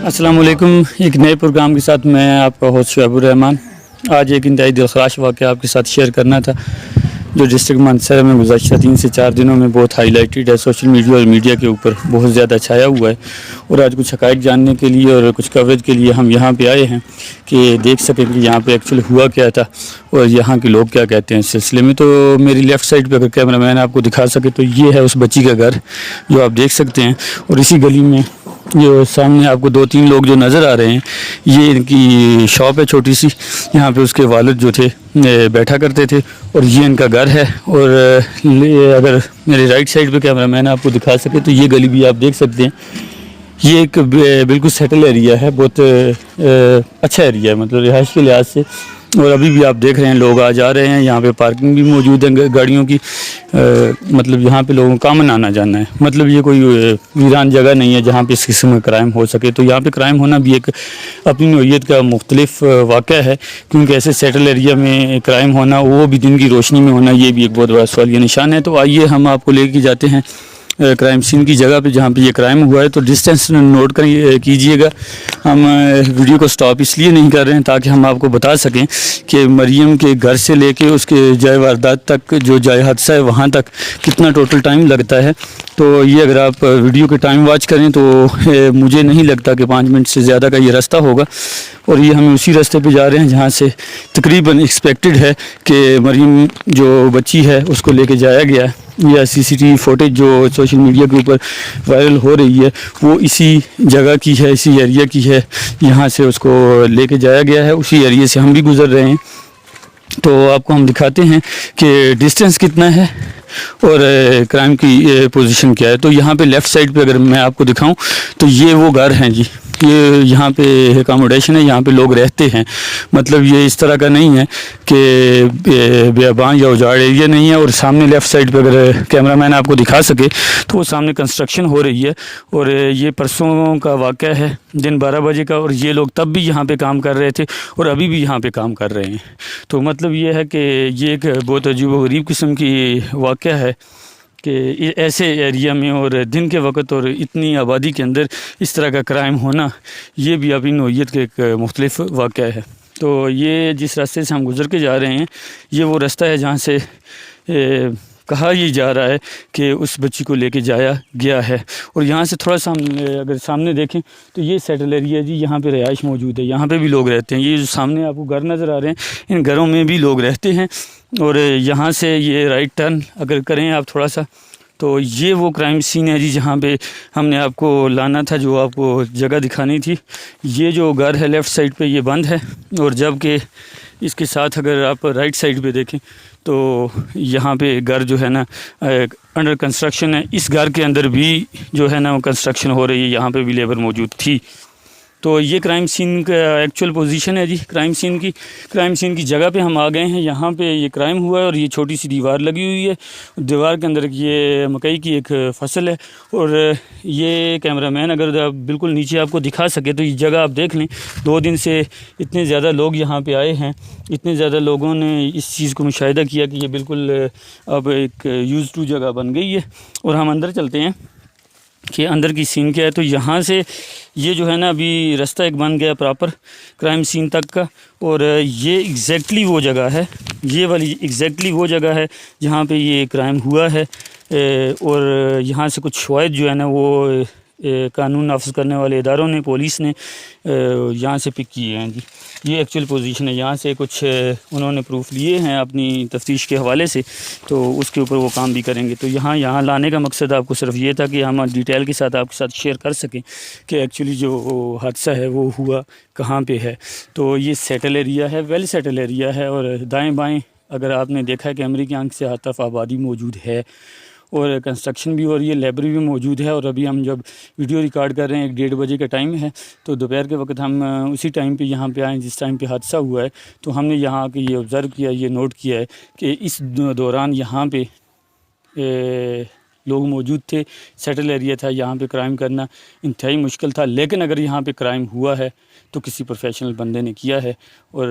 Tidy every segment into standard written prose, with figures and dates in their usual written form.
अस्सलाम वालेकुम। एक नए प्रोग्राम के साथ मैं आपका होस्ट शुएब रहमान। आज एक इंतहाई दिलखराश वाक़या आपके साथ शेयर करना था जो डिस्ट्रिक्ट मानसर में गुज़श्ता 3 से 4 दिनों में बहुत हाईलाइटेड है, सोशल मीडिया और मीडिया के ऊपर बहुत ज़्यादा छाया हुआ है। और आज कुछ हक़ाइक़ जानने के लिए और कुछ कवरेज के लिए हम यहाँ पे आए हैं कि देख सकें कि यहाँ पे एक्चुअली हुआ क्या था और यहाँ के लोग क्या कहते हैं इस सिलसिले में। तो मेरी लेफ़्ट साइड पे अगर कैमरा मैन आपको दिखा सके तो ये है उस बच्ची का घर जो आप देख सकते हैं। और इसी गली में जो सामने आपको 2-3 लोग जो नज़र आ रहे हैं, ये इनकी शॉप है छोटी सी। यहाँ पे उसके वालिद जो थे बैठा करते थे और ये इनका घर है। और अगर मेरे राइट साइड पे कैमरा मैन आपको दिखा सके तो ये गली भी आप देख सकते हैं। ये एक बिल्कुल सेटल एरिया है, बहुत अच्छा एरिया है मतलब रिहाइश के लिहाज से। और अभी भी आप देख रहे हैं लोग आ जा रहे हैं, यहाँ पे पार्किंग भी मौजूद है गाड़ियों की। मतलब यहाँ पे लोगों का कामन आना जाना है, मतलब ये कोई वीरान जगह नहीं है जहाँ पे इस किस्म का क्राइम हो सके। तो यहाँ पे क्राइम होना भी एक अपनी नौइयत का मुख्तलिफ वाक़या है, क्योंकि ऐसे सेटल एरिया में क्राइम होना, वो भी दिन की रोशनी में होना, ये भी एक बहुत बड़ा सवालिया निशान है। तो आइए हम आपको लेके जाते हैं क्राइम सीन की जगह पे जहाँ पे ये क्राइम हुआ है। तो डिस्टेंस नोट कर कीजिएगा। हम वीडियो को स्टॉप इसलिए नहीं कर रहे हैं ताकि हम आपको बता सकें कि मरियम के घर से लेके उसके जाए वारदात तक, जो जाए हादसा है वहाँ तक कितना टोटल टाइम लगता है। तो ये अगर आप वीडियो के टाइम वॉच करें तो मुझे नहीं लगता कि 5 मिनट से ज़्यादा का ये रास्ता होगा। और ये हम उसी रास्ते पे जा रहे हैं जहाँ से तकरीबन एक्सपेक्टेड है कि मरियम जो बच्ची है उसको लेके जाया गया है। या सीसीटीवी फुटेज जो सोशल मीडिया के ऊपर वायरल हो रही है वो इसी जगह की है, इसी एरिया की है। यहाँ से उसको लेके जाया गया है, उसी एरिया से हम भी गुज़र रहे हैं। तो आपको हम दिखाते हैं कि डिस्टेंस कितना है और क्राइम की पोजीशन क्या है। तो यहाँ पे लेफ़्ट साइड पे अगर मैं आपको दिखाऊं तो ये वो घर हैं जी, ये यहाँ पे अकोमोडेशन है, यहाँ पे लोग रहते हैं। मतलब ये इस तरह का नहीं है कि बेबान या उजाड़ एरिया नहीं है। और सामने लेफ़्ट साइड पे अगर कैमरा मैन आपको दिखा सके तो वो सामने कंस्ट्रक्शन हो रही है। और ये परसों का वाक़या है दिन 12 बजे का, और ये लोग तब भी यहाँ पे काम कर रहे थे और अभी भी यहाँ पे काम कर रहे हैं। तो मतलब ये है कि ये एक बहुत अजीब-ओ-गरीब किस्म की वाक़या है कि ऐसे एरिया में और दिन के वक्त और इतनी आबादी के अंदर इस तरह का क्राइम होना, ये भी अपनी नौइयत के एक मुख्तलिफ वाक़या है। तो ये जिस रास्ते से हम गुज़र के जा रहे हैं, ये वो रास्ता है जहाँ से कहा ये जा रहा है कि उस बच्ची को लेके जाया गया है। और यहाँ से थोड़ा सा हम अगर सामने देखें तो ये सेटल एरिया जी, यहाँ पे रिहाइश मौजूद है, यहाँ पे भी लोग रहते हैं। ये जो सामने आपको घर नज़र आ रहे हैं, इन घरों में भी लोग रहते हैं। और यहाँ से ये राइट टर्न अगर करें आप थोड़ा सा तो ये वो क्राइम सीन है जी जहाँ पे हमने आपको लाना था, जो आपको जगह दिखानी थी। ये जो घर है लेफ़्ट साइड पे ये बंद है, और जबकि इसके साथ अगर आप राइट साइड पे देखें तो यहाँ पे घर जो है ना अंडर कंस्ट्रक्शन है। इस घर के अंदर भी जो है ना वो कंस्ट्रक्शन हो रही है, यहाँ पे भी लेबर मौजूद थी। तो ये क्राइम सीन का एक्चुअल पोजीशन है जी। क्राइम सीन की जगह पे हम आ गए हैं। यहाँ पे ये क्राइम हुआ है और ये छोटी सी दीवार लगी हुई है। दीवार के अंदर ये मकई की एक फसल है। और ये कैमरामैन अगर आप बिल्कुल नीचे आपको दिखा सके तो ये जगह आप देख लें। 2 दिन से इतने ज़्यादा लोग यहाँ पे आए हैं, इतने ज़्यादा लोगों ने इस चीज़ को मुशाहिदा किया कि ये बिल्कुल अब एक यूज़ टू जगह बन गई है। और हम अंदर चलते हैं कि अंदर की सीन क्या है। तो यहाँ से ये जो है ना अभी रास्ता एक बन गया प्रॉपर क्राइम सीन तक का। और ये एग्जैक्टली वो जगह है, ये वाली एग्जैक्टली वो जगह है जहाँ पे ये क्राइम हुआ है। और यहाँ से कुछ शवाहिद जो है ना वो कानून नाफिज करने वाले इदारों ने, पुलिस ने यहाँ से पिक किए हैं जी। ये एक्चुअल पोजीशन है। यहाँ से कुछ उन्होंने प्रूफ लिए हैं अपनी तफ्तीश के हवाले से, तो उसके ऊपर वो काम भी करेंगे। तो यहाँ लाने का मकसद आपको सिर्फ ये था कि हम डिटेल के साथ आपके साथ शेयर कर सकें कि एक्चुअली जो हादसा है वो हुआ कहाँ पे है। तो ये सेटल एरिया है, वेल सेटल एरिया है। और दाएँ बाएँ अगर आपने देखा है कैमरे की आंख से, हर तरफ आबादी मौजूद है और कंस्ट्रक्शन भी हो रही है, लेबर भी मौजूद है। और अभी हम जब वीडियो रिकॉर्ड कर रहे हैं 1-1:30 बजे का टाइम है, तो दोपहर के वक्त हम उसी टाइम पे यहाँ पे आए जिस टाइम पे हादसा हुआ है। तो हमने यहाँ आके ये ऑब्ज़र्व किया, ये नोट किया है कि इस दौरान यहाँ पे لوگ موجود تھے, سیٹل ایریا تھا, یہاں پہ کرائم کرنا انتہائی مشکل تھا. لیکن اگر یہاں پہ کرائم ہوا ہے تو کسی پروفیشنل بندے نے کیا ہے, اور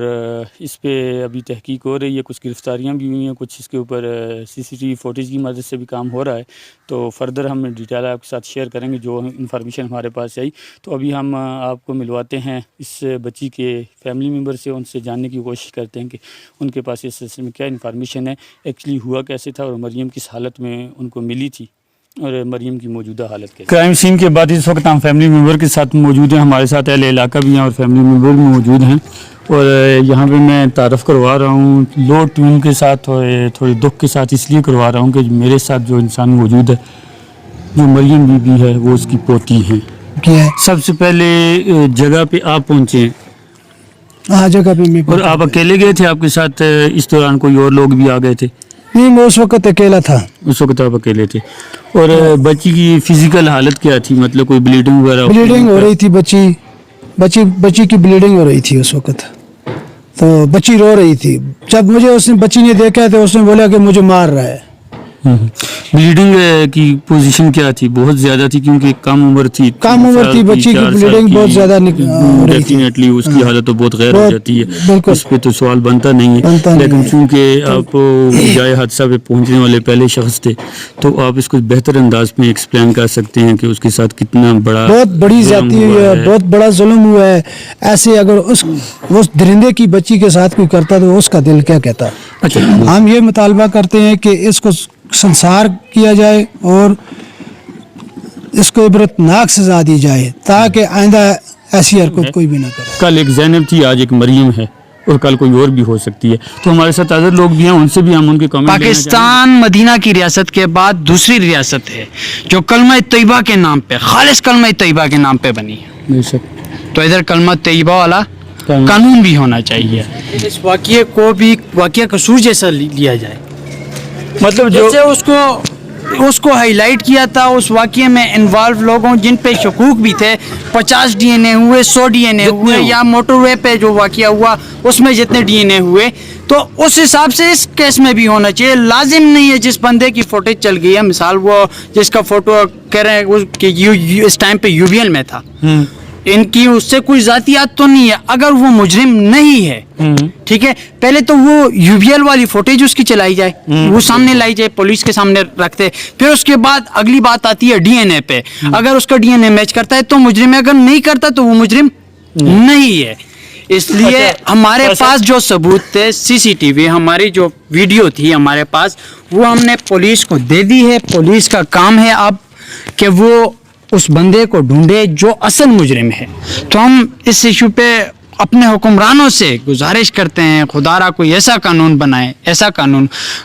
اس پہ ابھی تحقیق ہو رہی ہے. کچھ گرفتاریاں بھی ہوئی ہیں, کچھ اس کے اوپر CCTV فوٹیج کی مدد سے بھی کام ہو رہا ہے. تو فردر ہم ڈیٹیل آپ کے ساتھ شیئر کریں گے جو انفارمیشن ہمارے پاس آئی. تو ابھی ہم آپ کو ملواتے ہیں اس بچی کے فیملی ممبر سے, ان سے جاننے کی کوشش کرتے ہیں کہ ان کے پاس اس سلسلے میں کیا انفارمیشن ہے, ایکچولی ہوا کیسے تھا, اور مریم کس حالت میں ان کو ملی تھی, اور مریم کی موجودہ حالت کیسے. کرائم سین کے بعد اس وقت ہم فیملی ممبر کے ساتھ موجود ہیں, ہمارے ساتھ اہل علاقہ بھی ہیں اور فیملی ممبر بھی موجود ہیں. اور یہاں پہ میں تعارف کروا رہا ہوں لو ٹیون کے ساتھ, اور تھوڑے دکھ کے ساتھ اس لیے کروا رہا ہوں کہ میرے ساتھ جو انسان موجود ہے, جو مریم بی بی ہے, وہ اس کی پوتی ہیں. سب سے پہلے جگہ پہ آپ پہنچے ہیں. ہاں, جگہ پہ میں. اور آپ اکیلے گئے تھے, آپ کے ساتھ اس دوران کوئی اور لوگ بھی آ گئے تھے؟ نہیں, میں اس وقت اکیلا تھا. اس وقت آپ اکیلے تھے. اور بچی کی فزیکل حالت کیا تھی, مطلب کوئی بلیڈنگ وغیرہ؟ بلیڈنگ ہو رہی تھی, بچی کی بلیڈنگ ہو رہی تھی اس وقت. تو بچی رو رہی تھی. جب مجھے اس نے بچی نے دیکھا تو اس نے بولا کہ مجھے مار رہا ہے. بلیڈنگ کی پوزیشن کیا تھی؟ بہت زیادہ تھی کیونکہ کم عمر تھی بچی کی بلیڈنگ بہت زیادہ ڈیفینیٹلی اس کی حالت تو بہت غیر ہو جاتی ہے, اس پہ تو سوال بنتا نہیں ہے. لیکن چونکہ آپ جائے حادثہ پہ پہنچنے والے پہلے شخص تھے, تو آپ اس کو بہتر انداز میں ایکسپلین کر سکتے ہیں کہ اس کے ساتھ کتنا بہت بڑی زیادتی ہوئی ہے, بہت بڑا ظلم ہوا ہے. ایسے اگر اس درندے کی بچی کے ساتھ کوئی کرتا تو اس کا دل کیا کہتا. ہم یہ مطالبہ کرتے ہیں کہ اس کو سنسار کیا جائے اور اس کو عبرتناک سزا دی جائے تاکہ آئندہ ایسی حرکت کوئی بھی نہ کرے. کل ایک زینب تھی, آج ایک مریم ہے, اور کل کوئی اور بھی ہو سکتی ہے. تو ہمارے ساتھ ادر لوگ بھی ہیں, ان سے بھی ہم ان کے کامنٹ. پاکستان مدینہ کی ریاست کے بعد دوسری ریاست ہے جو کلمہ طیبہ کے نام پہ, خالص کلمہ طیبہ کے نام پہ بنی ہے. تو ادھر کلمہ طیبہ والا قانون بھی ہونا چاہیے. اس واقعے کو بھی واقعہ قصور جیسا لیا جائے, مطلب جو اس کو ہائی لائٹ کیا تھا. اس واقعے میں انوالو لوگوں جن پہ شکوک بھی تھے, 50 DNA ہوئے, 100 DNA ہوئے, یا موٹر وے پہ جو واقعہ ہوا اس میں جتنے DNA ہوئے, تو اس حساب سے اس کیس میں بھی ہونا چاہیے. لازم نہیں ہے جس بندے کی فوٹیج چل گئی ہے, مثال وہ جس کا فوٹو کہہ رہے ہیں کہ اس ٹائم پہ UVL میں تھا, ان کی اس سے کوئی ذاتیات تو نہیں ہے. اگر وہ مجرم نہیں ہے, ٹھیک ہے, پہلے تو وہ UVL والی فوٹیج اس کی چلائی جائے, وہ سامنے لائی جائے, پولیس کے سامنے رکھتے. پھر اس کے بعد اگلی بات آتی ہے DNA پہ. اگر اس کا DNA میچ کرتا ہے تو مجرم ہے, اگر نہیں کرتا تو وہ مجرم نہیں ہے. اس لیے ہمارے پاس جو ثبوت تھے, CCTV ہماری جو ویڈیو تھی ہمارے پاس, وہ ہم نے پولیس کو دے دی ہے. پولیس کا کام ہے اب کہ وہ اس بندے کو ڈھونڈے جو اصل مجرم ہے. تو ہم اس ایشو پہ اپنے حکمرانوں سے گزارش کرتے ہیں, خدا را کوئی ایسا قانون بنائے,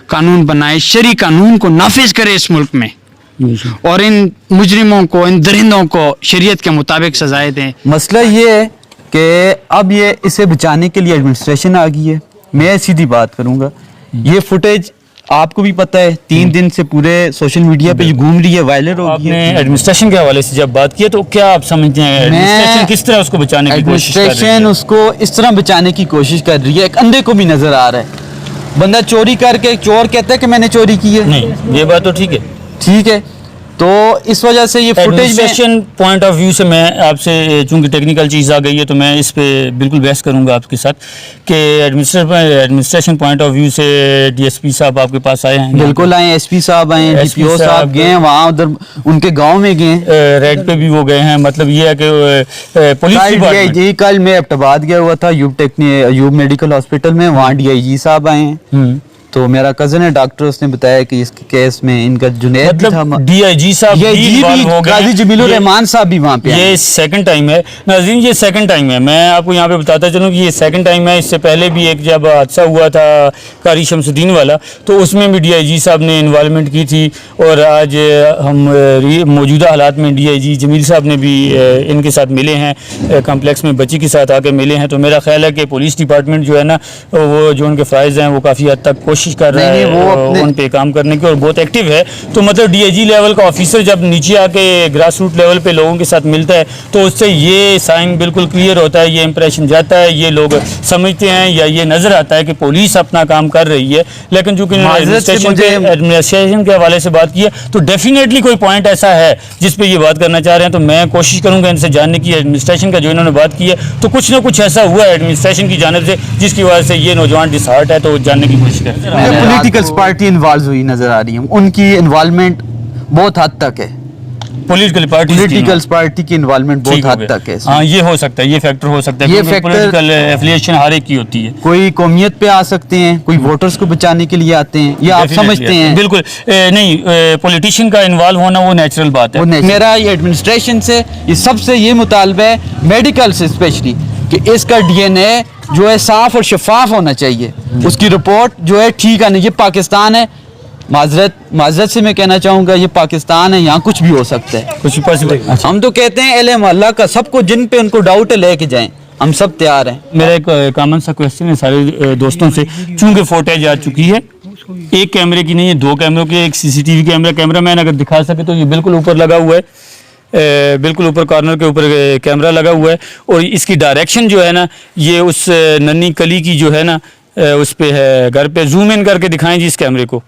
قانون بنائے, شرعی قانون کو نافذ کرے اس ملک میں, اور ان مجرموں کو, ان درندوں کو شریعت کے مطابق سزائیں دیں. مسئلہ یہ ہے کہ اب یہ اسے بچانے کے لیے ایڈمنسٹریشن آ گئی ہے. میں سیدھی بات کروں گا, یہ فوٹیج آپ کو بھی پتہ ہے 3 دن سے پورے سوشل میڈیا پہ گھوم رہی ہے, وائرل ہو گئی ہے. آپ نے ایڈمنسٹریشن کے حوالے سے جب بات کی تو کیا آپ سمجھتے ہیں ایڈمنسٹریشن کس طرح اس کو بچانے کی کوشش کر رہی ہے؟ ایڈمنسٹریشن اس کو اس طرح بچانے کی کوشش کر رہی ہے. ایک اندھے کو بھی نظر آ رہا ہے, بندہ چوری کر کے, چور کہتا ہے کہ میں نے چوری کی ہے. نہیں, یہ بات تو ٹھیک ہے. تو اس وجہ سے یہ footage administration point of view سے میں آپ سے, چونکہ ٹیکنیکل چیز آ گئی ہے تو میں اس پہ بالکل بحث کروں گا آپ کے ساتھ کہ ایڈمنسٹریشن پوائنٹ آف ویو سے DSP صاحب آپ کے پاس آئے ہیں؟ بالکل آئے, SP صاحب آئے ہیں, DPO صاحب گئے ہیں وہاں, ادھر ان کے گاؤں میں گئے ہیں, ریڈ پہ بھی وہ گئے ہیں. مطلب یہ ہے کہ پولیس جی, کل میں ایبٹآباد گیا ہوا تھا ایوب میڈیکل ہاسپٹل میں, وہاں DIG صاحب آئے ہیں. تو میرا کزن ہے ڈاکٹر, اس نے بتایا کہ اس کیس میں ان کا جنید تھا, DIG صاحب قاضی جمیل الرحمان صاحب بھی وہاں پہ. یہ سیکنڈ ٹائم ہے ناظرین, یہ سیکنڈ ٹائم ہے. میں آپ کو یہاں پہ بتاتا چلوں کہ یہ سیکنڈ ٹائم ہے. اس سے پہلے بھی ایک جب حادثہ ہوا تھا قاری شمس الدین والا, تو اس میں بھی DIG صاحب نے انوالومنٹ کی تھی, اور آج ہم موجودہ حالات میں DIG جمیل صاحب نے بھی ان کے ساتھ ملے ہیں, کمپلیکس میں بچی کے ساتھ آ کے ملے ہیں. تو میرا خیال ہے کہ پولیس ڈپارٹمنٹ جو ہے نا, وہ جو ان کے فرائض ہیں وہ کافی حد تک کوشش कोशिश कर रहा नहीं, है वो अपने- उन पे काम करने की और बहुत एक्टिव है। तो मतलब डीआईजी लेवल का ऑफिसर जब नीचे आके ग्रास रूट लेवल पे लोगों के साथ मिलता है तो उससे ये साइन बिल्कुल क्लियर होता है, ये इंप्रेशन जाता है, ये लोग समझते हैं या ये नज़र आता है कि पुलिस अपना काम कर रही है। लेकिन चूंकि एडमिनिस्ट्रेशन के हवाले से बात की है तो डेफिनेटली कोई पॉइंट ऐसा है जिस पे ये बात करना चाह रहे हैं, तो मैं कोशिश करूंगा इनसे जानने की एडमिनिस्ट्रेशन का जो इन्होंने बात की है तो कुछ ना कुछ ऐसा हुआ है एडमिनिस्ट्रेशन की जानिब से जिसकी वजह से ये नौजवान डिसहार्ट है, तो जानने की कोशिश करते हैं। पॉलिटिकल पार्टी इन्वॉल्व हुई नजर आ रही है, उनकी इन्वॉल्वमेंट बहुत हद तक है, पॉलिटिकल पार्टी की इन्वॉल्वमेंट बहुत हद तक है। हाँ ये हो सकता है, ये फैक्टर हो सकता है, ये ये फैक्टर- पॉलिटिकल एफिलिएशन हर एक की होती है। कोई कौमियत पे आ सकते हैं, कोई वोटर्स को बचाने के लिए आते हैं, ये आप Definitely समझते हैं? बिल्कुल नहीं, पॉलिटिशियन का इन्वॉल्व होना वो नेचुरल बात है। मेरा ये एडमिनिस्ट्रेशन से ये सबसे ये मुतालबा है, मेडिकल से स्पेशली, कि इसका डीएनए जो है साफ और शफाफ होना चाहिए, उसकी रिपोर्ट जो है ठीक आनी। ये पाकिस्तान है, माजरत से मैं कहना चाहूँगा ये पाकिस्तान है, यहाँ कुछ भी हो सकता है, कुछ पॉसिबल। हम तो कहते हैं अहले मोहल्ला का सबको जिन पे उनको डाउट है लेके जाएं, हम सब तैयार हैं। मेरा एक कॉमन सा क्वेश्चन है सारे दोस्तों से, चूंकि फुटेज आ चुकी है, एक कैमरे की नहीं है, दो कैमरों की, एक सीसीटीवी कैमरामैन अगर दिखा सके तो ये बिल्कुल ऊपर लगा हुआ है, बिल्कुल ऊपर कॉर्नर के ऊपर कैमरा लगा हुआ है और इसकी डायरेक्शन जो है ना ये उस नन्ही कली की जो है ना उस पे है। घर पे जूम इन करके दिखाएं जी इस कैमरे को।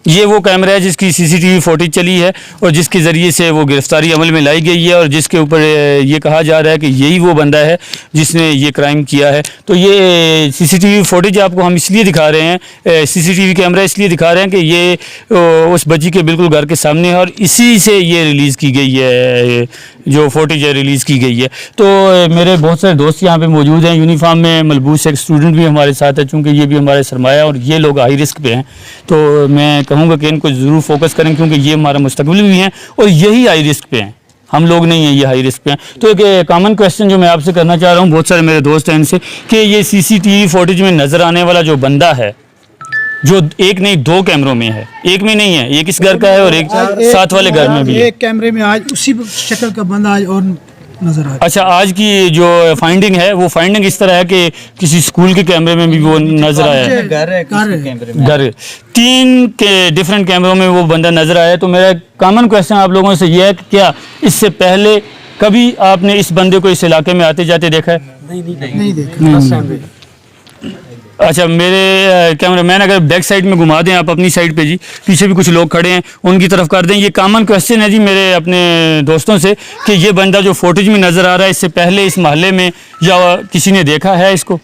ये वो कैमरा है जिसकी सीसीटीवी फुटेज चली है और जिसके ज़रिए से वो गिरफ्तारी अमल में लाई गई है और जिसके ऊपर ये कहा जा रहा है कि यही वो बंदा है जिसने ये क्राइम किया है। तो ये सीसीटीवी फुटेज आपको हम इसलिए दिखा रहे हैं, सीसीटीवी कैमरा इसलिए दिखा रहे हैं कि ये उस बच्ची के बिल्कुल घर के सामने है और इसी से ये रिलीज़ की गई है, जो फुटेज है रिलीज़ की गई है। तो मेरे बहुत सारे दोस्त यहाँ पे मौजूद हैं, यूनिफॉर्म में मलबूस एक स्टूडेंट भी हमारे साथ है, चूँकि ये भी हमारे सरमाया और ये लोग हाई रिस्क पे हैं। तो मैं कहूँगा कि इनको ज़रूर फोकस करें क्योंकि ये हमारा मुस्तकबिल भी हैं और यही हाई रिस्क पे हैं, हम लोग नहीं हैं, ये हाई रिस्क पे हैं। तो एक कॉमन क्वेश्चन जो मैं आपसे करना चाह रहा हूँ, बहुत सारे मेरे दोस्त हैं इनसे, कि ये सीसीटीवी फुटेज में नज़र आने वाला जो बंदा है, जो एक नहीं दो कैमरों में है, एक में नहीं है, एक इस घर का है और एक साथ वाले घर में भी है। एक कैमरे में आज उसी शक्ल का बंदा आज और नजर आ रहा है। अच्छा, आज की जो फाइंडिंग है वो फाइंडिंग इस तरह है कि किसी स्कूल के कैमरे में भी वो नजर आया है, घर 3 के डिफरेंट कैमरों में वो बंदा नजर आया है। तो मेरा कॉमन क्वेश्चन आप लोगों से ये है कि क्या इससे पहले कभी आपने इस बंदे को इस इलाके में आते जाते देखा है? नहीं देखा। अच्छा, मेरे कैमरामैन अगर बैक साइड में घुमा दें आप अपनी साइड पे जी, पीछे भी कुछ लोग खड़े हैं उनकी तरफ कर दें। ये कॉमन क्वेश्चन है जी मेरे अपने दोस्तों से कि ये बंदा जो फुटेज में नज़र आ रहा है इससे पहले इस मोहल्ले में या किसी ने देखा है इसको?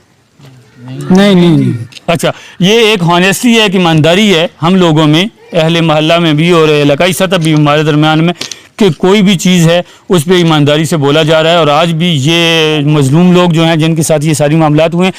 नहीं। अच्छा, ये एक हॉनेस्टी है, एक ईमानदारी है हम लोगों में, अहले मोहल्ला में भी और इलाकाई सतह भी हमारे दरमियान में, कि कोई भी चीज़ है उस पर ईमानदारी से बोला जा रहा है। और आज भी ये मजलूम लोग जो हैं जिनके साथ ये सारी मामलात हुए हैं,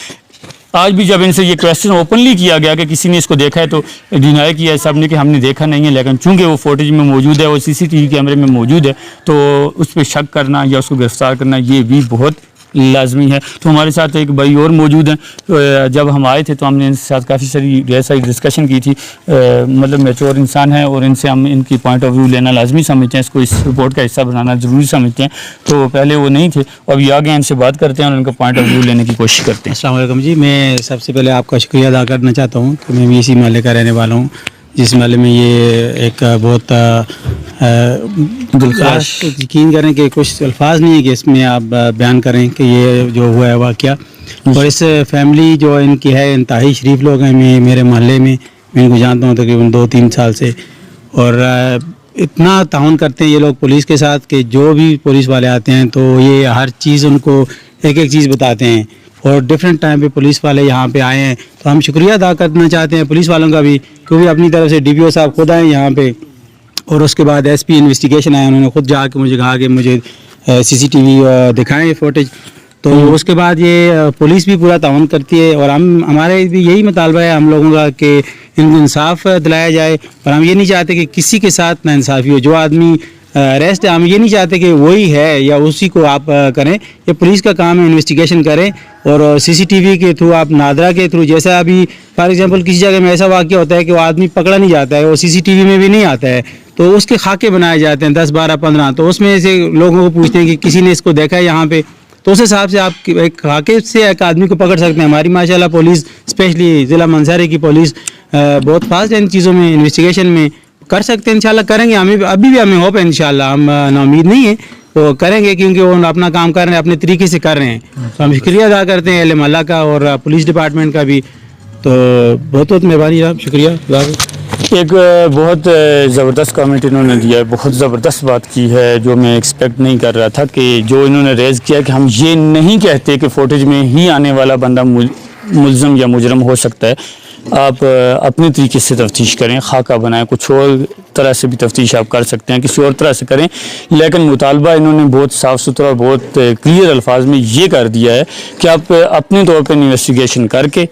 आज भी जब इनसे ये क्वेश्चन ओपनली किया गया कि किसी ने इसको देखा है तो डिनाई किया है सब ने कि हमने देखा नहीं है, लेकिन चूंकि वो फुटेज में मौजूद है, वो सीसीटीवी कैमरे में मौजूद है, तो उस पर शक करना या उसको गिरफ्तार करना ये भी बहुत लाजमी है। तो हमारे साथ एक भाई और मौजूद हैं, तो जब हम आए थे तो हमने इनके साथ काफ़ी सारी डिस्कशन की थी। मतलब मैच्योर इंसान है और इनसे हम इनकी पॉइंट ऑफ व्यू लेना लाजमी समझते हैं, इसको इस रिपोर्ट का हिस्सा बनाना ज़रूरी समझते हैं। तो पहले वो नहीं थे, अभी आ गए, इनसे बात करते हैं और उनका पॉइंट ऑफ व्यू लेने की कोशिश करते हैं। अस्सलाम वालेकुम जी, मैं सबसे पहले आपका शुक्रिया अदा करना चाहता हूँ कि मैं भी इसी महल्ले का रहने वाला हूँ, जिस महल्ले में ये एक बहुत दिलखाश, यकीन करें कि कुछ अल्फाज नहीं है कि इसमें आप बयान करें कि ये जो हुआ है वाक़या। और इस फैमिली जो इनकी है, इंतहाई शरीफ लोग हैं, मैं मेरे महल्ले में मैं इनको जानता हूँ तकरीबन 2-3 साल से, और इतना ताउन करते हैं ये लोग पुलिस के साथ कि जो भी पुलिस वाले आते हैं तो ये हर चीज़ उनको एक चीज़ बताते हैं। और डिफरेंट टाइम पे पुलिस वाले यहाँ पे आए हैं, तो हम शुक्रिया अदा करना चाहते हैं पुलिस वालों का भी, क्योंकि अपनी तरफ से DPO साहब खुद आए यहाँ पे, और उसके बाद SP इन्वेस्टिगेशन आया, उन्होंने खुद जाके मुझे कहा कि मुझे CCTV दिखाएं फुटेज। तो उसके बाद ये पुलिस भी पूरा ताउन करती है और हमारे भी यही मुतालबा है हम लोगों का कि इनको इंसाफ दिलाया जाए। और हम ये नहीं चाहते कि किसी के साथ नाइंसाफ़ी हो, जो आदमी अरेस्ट है हम ये नहीं चाहते कि वही है या उसी को आप करें, ये पुलिस का काम है, इन्वेस्टिगेशन करें। और CCTV के थ्रू, आप नादरा के थ्रू, जैसा अभी फॉर एग्जांपल किसी जगह में ऐसा वाक़या होता है कि वो आदमी पकड़ा नहीं जाता है, वो CCTV में भी नहीं आता है, तो उसके खाके बनाए जाते हैं 10, 12, 15, तो उसमें से लोगों को पूछते हैं कि किसी ने इसको देखा है यहाँ पे, तो उस हिसाब से आप एक खाके से एक आदमी को पकड़ सकते हैं। हमारी माशाल्लाह पुलिस, स्पेशली ज़िला मंसारी की पुलिस बहुत फास्ट है इन चीज़ों में, इन्वेस्टिगेशन में कर सकते हैं, इंशाल्लाह करेंगे। हमें अभी भी हमें होप है इंशाल्लाह, हम नाउमीद नहीं है, तो करेंगे क्योंकि वो अपना काम कर रहे हैं, अपने तरीके से कर रहे हैं। तो हम शुक्रिया अदा करते हैं अहले मोहल्ला का और पुलिस डिपार्टमेंट का भी। तो बहुत बहुत मेहरबानी जनाब, शुक्रिया। एक बहुत ज़बरदस्त कमेंट इन्होंने दिया है, बहुत ज़बरदस्त बात की है जो मैं एक्सपेक्ट नहीं कर रहा था, कि जो इन्होंने रेज़ किया कि हम ये नहीं कहते कि फुटेज में ही आने वाला बंदा मुल्ज़म या मुजरम हो सकता है। आप अपने तरीके से तफ्तीश करें, खाका बनाएं, कुछ और तरह से भी तफ्तीश आप कर सकते हैं, किसी और तरह से करें, लेकिन मुतालबा इन्होंने बहुत साफ़ सुथरा, बहुत क्लियर अल्फाज में ये कर दिया है कि आप अपने तौर पर इन्वेस्टिगेशन करके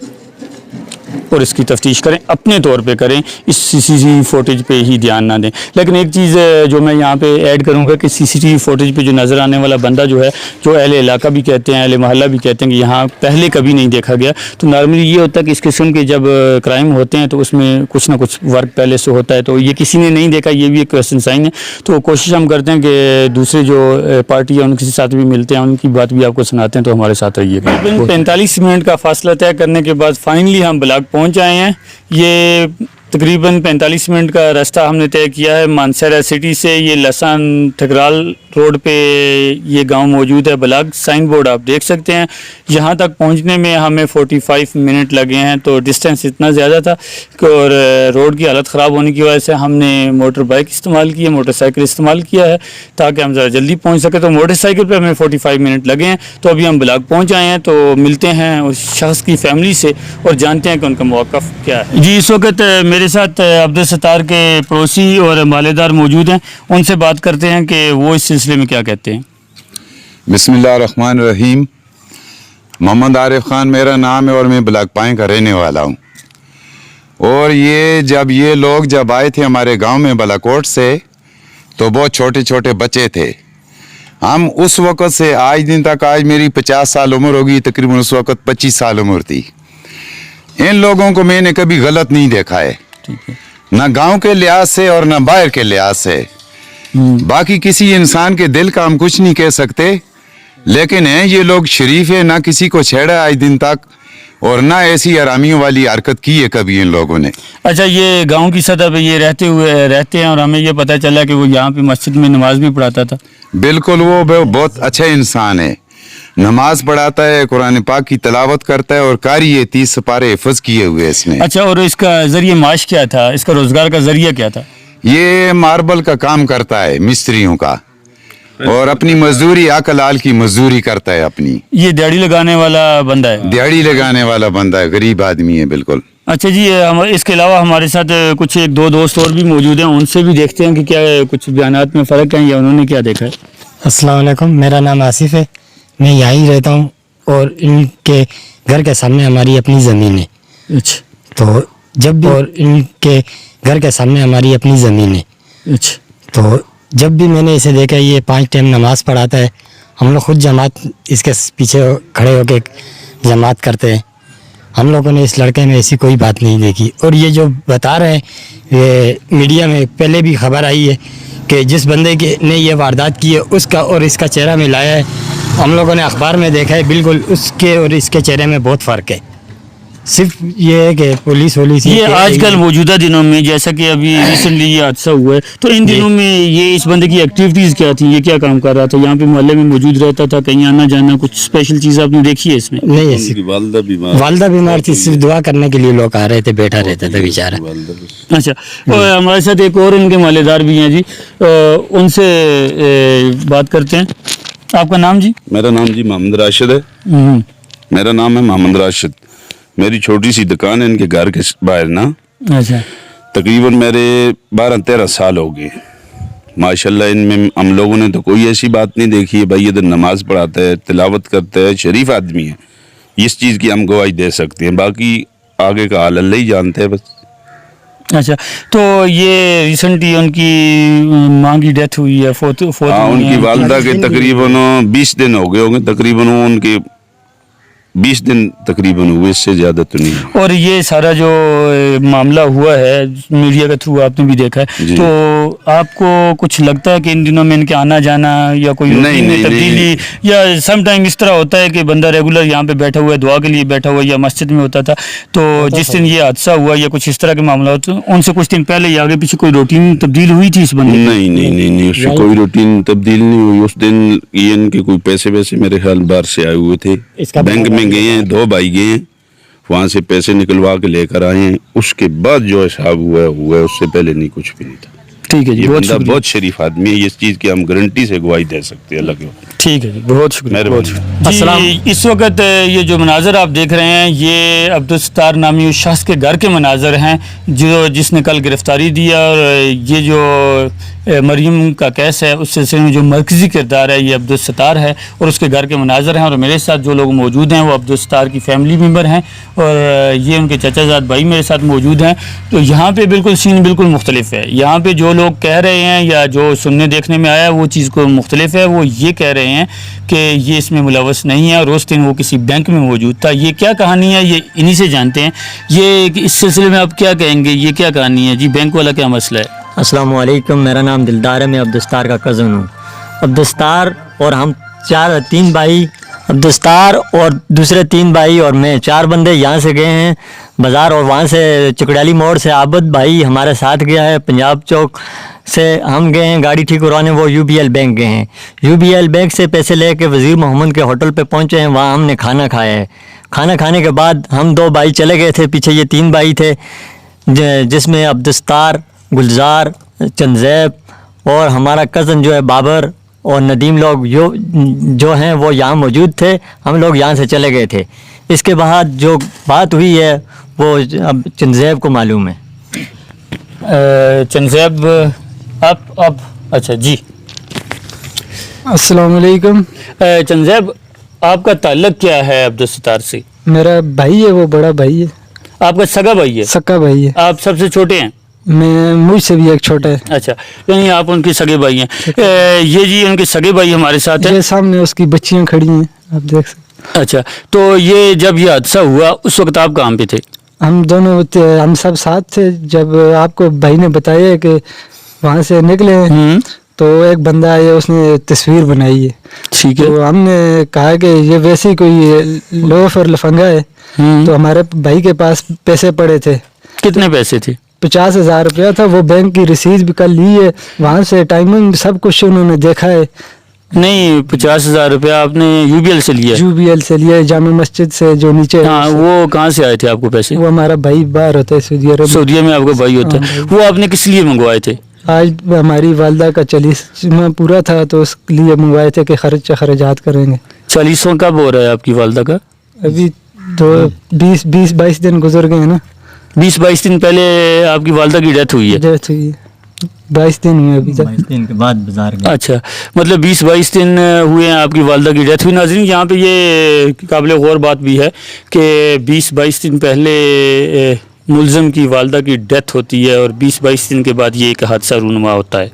और इसकी तफ्तीश करें, अपने तौर पे करें, इस सीसीटीवी फुटेज पे ही ध्यान ना दें। लेकिन एक चीज़ जो मैं यहाँ पे ऐड करूँगा कि सीसीटीवी फुटेज पे जो नज़र आने वाला बंदा जो है, जो अहले इलाका भी कहते हैं, अहले मोहल्ला भी कहते हैं कि यहाँ पहले कभी नहीं देखा गया, तो नॉर्मली ये होता है कि इस किस्म के जब क्राइम होते हैं तो उसमें कुछ ना कुछ वर्क पहले से होता है, तो ये किसी ने नहीं देखा, ये भी एक क्वेश्चन साइन है। तो कोशिश हम करते हैं कि दूसरे जो पार्टी है उनके साथ भी मिलते हैं, उनकी बात भी आपको सुनाते हैं, तो हमारे साथ रहिएगा। 45 मिनट का फासला तय करने के बाद फाइनली हम ब्लॉक पहुंच आए हैं। ये तकरीबन 45 मिनट का रास्ता हमने तय किया है मानसरा सिटी से। ये लसान ठकराल रोड पे ये गांव मौजूद है। ब्लॉक साइन बोर्ड आप देख सकते हैं। यहाँ तक पहुँचने में हमें 45 मिनट लगे हैं, तो डिस्टेंस इतना ज़्यादा था और रोड की हालत ख़राब होने की वजह से हमने मोटर बाइक इस्तेमाल की है, मोटरसाइकिल इस्तेमाल किया है ताकि हम ज़रा जल्दी पहुँच सके। तो मोटरसाइकिल पे हमें 45 मिनट लगे हैं। तो अभी हम ब्लॉक पहुँच आए हैं, तो मिलते हैं उस शख्स की फैमिली से और जानते हैं कि उनका मौक़िफ़ क्या है। जी, इस वक्त मेरे साथ अब्दुल सत्तार के पड़ोसी और मालेदार मौजूद हैं, उनसे बात करते हैं कि वो इस सिलसिले में क्या कहते हैं। बिस्मिल्लाहिर्रहमानिर्रहीम। मोहम्मद आरिफ खान मेरा नाम है और मैं ब्लॉक पाएँ का रहने वाला हूँ। और ये जब आए थे हमारे गांव में बालाकोट से, तो बहुत छोटे छोटे बच्चे थे। हम उस वक़्त से आज दिन तक, आज मेरी 50 साल उम्र होगी, तकरीबन उस वक़्त 25 साल उम्र थी। इन लोगों को मैंने कभी गलत नहीं देखा है, ना गांव के लिहाज से और ना बाहर के लिहाज से। बाकी किसी इंसान के दिल का हम कुछ नहीं कह सकते, लेकिन हैं ये लोग शरीफ है, ना किसी को छेड़ा आज दिन तक, और ना ऐसी हरामियों वाली हरकत की है कभी इन लोगों ने। अच्छा, ये गांव की सतह पे ये रहते हैं और हमें ये पता चला कि वो यहाँ पे मस्जिद में नमाज भी पढ़ाता था। बिल्कुल, वो बहुत अच्छा इंसान है, नमाज पढ़ाता है, कुरान पाक की तिलावत करता है और कारी है 30 सिपारे हिफ्ज़ किए हुए इसने। अच्छा, और इसका जरिए माश क्या था, इसका रोजगार का जरिया क्या था? ये मार्बल का काम करता है, मिस्त्रियों का, और अपनी मजदूरी आकलाल की मजदूरी करता है अपनी। ये दिहाड़ी लगाने वाला बंदा है? दिहाड़ी लगाने वाला बंदा है, गरीब आदमी है बिल्कुल। अच्छा जी, इसके अलावा हमारे साथ कुछ एक दो दोस्त और भी मौजूद हैं, उनसे भी देखते हैं कि क्या कुछ बयानात में फ़र्क है या उन्होंने क्या देखा है। अस्सलाम वालेकुम, मेरा नाम आसिफ है, मैं यहाँ ही रहता हूँ और इनके घर के सामने हमारी अपनी ज़मीन है। अच्छा, तो जब भी और इनके घर के सामने हमारी अपनी ज़मीन है। अच्छा, तो जब भी मैंने इसे देखा, ये 5 टाइम नमाज़ पढ़ाता है, हम लोग खुद जमात इसके पीछे खड़े होकर जमात करते हैं। हम लोगों ने इस लड़के में ऐसी कोई बात नहीं देखी। और ये जो बता रहे हैं, ये मीडिया में पहले भी खबर आई है कि जिस बंदे के ने ये वारदात की है उसका और इसका चेहरा मिलाया है। हम लोगों ने अखबार में देखा है, बिल्कुल उसके और इसके चेहरे में बहुत फ़र्क है। सिर्फ ये है कि पुलिस ये आजकल मौजूदा दिनों में, जैसा कि अभी रिसेंटली ये हादसा हुआ है, तो इन दिनों में ये इस बंदे की एक्टिविटीज़ क्या थी, ये क्या काम कर रहा था, यहाँ पे मोहल्ले में मौजूद रहता था, कहीं आना जाना, कुछ स्पेशल चीज़ आपने देखी है इसमें? नहीं, ऐसी वालदा बीमार थी, सिर्फ दुआ करने के लिए लोग आ रहे थे, बैठा रहता था बेचारा। अच्छा, और हमारे साथ एक और इनके मालेदार भी हैं जी, उनसे बात करते हैं। आपका नाम जी? मेरा नाम जी मोहम्मद राशिद है। मेरा नाम है मोहम्मद राशिद। मेरी छोटी सी दुकान है इनके घर के बाहर ना। अच्छा, तकरीबन मेरे 12-13 साल हो गए माशाल्लाह। इनमें हम लोगों ने तो कोई ऐसी बात नहीं देखी है। भाई इधर नमाज पढ़ाता है, तिलावत करता है, शरीफ आदमी है, इस चीज़ की हम गवाही दे सकते हैं। बाकी आगे का हाल अल्लाह ही जानते हैं बस। अच्छा, तो ये रिसेंटली उनकी माँ की डेथ हुई है, उनकी वालदा के तकरीबन 20 दिन हो गए होंगे तकरीबन। वो उनके 20 दिन तकरीबन हुए, इससे ज़्यादा तो नहीं। और ये सारा जो मामला हुआ है मीडिया के थ्रू आपने भी देखा है, जी। तो आपको कुछ लगता है कि इन दिनों में इनके आना जाना या कोई नहीं, नहीं, तब्दीली, या सम टाइम इस तरह होता है कि बंदा रेगुलर यहाँ पे बैठा हुआ है, दुआ के लिए बैठा हुआ है, या मस्जिद में होता था, तो जिस दिन ये हादसा हुआ या कुछ इस तरह के मामला होते उनसे कुछ दिन पहले या आगे पीछे कोई रूटीन तब्दील हुई थी इस बंदे की? नहीं नहीं नहीं नहीं, उससे कोई रूटीन तब्दील नहीं हुई। उस दिन ये इनके कोई पैसे वैसे मेरे ख्याल बाहर से आए हुए थे, बैंक में गए हैं, 2 भाई गए हैं, वहाँ से पैसे निकलवा के लेकर आए हैं, उसके बाद जो हिसाब हुआ है, उससे पहले नहीं, कुछ भी नहीं था। ठीक है जी, ये बहुत बंदा शुक्रिया। बहुत शरीफ आदमी है, इस चीज़ की हम गारंटी से गवाही दे सकते हैं अल्लाह के। ठीक है जी, बहुत शुक्रिया, बहुत मेहरबानी। शुक्रिया जी। इस वक्त ये जो मनाजर आप देख रहे हैं ये अब्दुल सत्तार नामी उस शख्स के घर के मनाजर हैं जिसने कल गिरफ्तारी दी है, और ये जो मरीम का केस है उस सिलसिले में जो मरकज़ी किरदार है ये अब्दुल सत्तार है, और उसके घर के मनाजर हैं। और मेरे साथ जो लोग मौजूद हैं वो अब्दुल सत्तार की फैमिली मेम्बर हैं, और ये उनके चचाजाद भाई मेरे साथ मौजूद हैं। तो यहाँ पे बिल्कुल सीन बिल्कुल मुख्तलिफ है। यहाँ पे जो लोग कह रहे हैं या जो सुनने देखने में आया वो चीज़ को मुख्तलिफ है। वो ये कह रहे हैं कि ये इसमें मुलवस नहीं है, और उस दिन वो किसी बैंक में मौजूद था। ये क्या कहानी है ये इन्हीं से जानते हैं। ये इस सिलसिले में आप क्या कहेंगे, ये क्या कहानी है जी, बैंक वाला क्या मसला है? अस्सलाम वालेकुम, मेरा नाम दिलदार है, मैं अब्दुस्तार का कज़न हूँ। अब्दुस्तार और हम 3 भाई, अब्दुस्तार और दूसरे 3 भाई और मैं 4 बंदे यहाँ से गए हैं बाज़ार, और वहाँ से चुकड़ाली मोड़ से आबद भाई हमारे साथ गया है, पंजाब चौक से हम गए हैं गाड़ी ठीक करवाने, वो UBL बैंक गए हैं। UBL बैंक से पैसे लेके वज़ीर मोहम्मद के होटल पे पहुँचे हैं, वहाँ हमने खाना खाया है। खाना खाने के बाद हम 2 भाई चले गए थे, पीछे ये 3 भाई थे जिसमें अब्दुस्तार, गुलजार, चंदज़ैब और हमारा कज़न जो है बाबर और नदीम लोग जो हैं वो यहाँ मौजूद थे। हम लोग यहाँ से चले गए थे। इसके बाद जो बात हुई है वो अब चंदज़ैब को मालूम है। चंदज़ैब आप अच्छा जी, अस्सलाम वालेकुम। चंदज़ैब आपका ताल्लुक क्या है अब्दुल सत्तार से? मेरा भाई है, वो बड़ा भाई है, आपका सगा भाई है? सक्का भाई है। आप सबसे छोटे हैं? मैं मुझसे भी एक छोटा है। अच्छा, यानी आप उनके सगे भाई हैं। ये जी उनके सगे भाई हमारे साथ हैं। ये सामने उसकी बच्चियां खड़ी हैं, आप देख सकते। अच्छा, तो ये जब ये हादसा हुआ उस वक्त आप कहाँ पे थे? हम दोनों हम सब साथ थे। जब आपको भाई ने बताया कि वहाँ से निकले हैं, तो एक बंदा आया, उसने तस्वीर बनाई है। ठीक है। तो हमने कहा कि ये वैसे ही कोई लोफ और लफंगा है। तो हमारे भाई के पास पैसे पड़े थे। कितने पैसे थे? 50,000 रुपया था। वो बैंक की रसीद भी कल ली है, वहाँ से टाइमिंग सब कुछ उन्होंने देखा है। नहीं, 50,000 रुपया आपने UBL से लिया? UBL से लिया है, जामा मस्जिद से जो नीचे। हाँ, वो कहाँ से आए थे आपको पैसे? वो हमारा भाई बाहर होता है, सऊदी अरब। सऊदीया में आपका भाई होता है। वो आपने किस लिए मंगवाए थे? आज हमारी वालदा का 40वां पूरा था, तो उसके लिए मंगवाए थे कि खर्चात करेंगे। 40वां कब हो रहा है आपकी वालदा का? अभी तो 20-22 दिन गुजर गए हैं ना। 20-22 दिन पहले आपकी वालदा की डेथ हुई है? डेथ हुई है, 22 दिन हुए अभी तक। 22 दिन के बाद बाजार गए। अच्छा, मतलब 20-22 दिन हुए हैं आपकी वालदा की डेथ हुई। नाज़रीन, यहाँ पे ये काबिल गौर बात भी है कि 20-22 दिन पहले मुलज़म की वालदा की डेथ होती है, और 20-22 दिन के बाद ये एक हादसा रूनुमा होता है।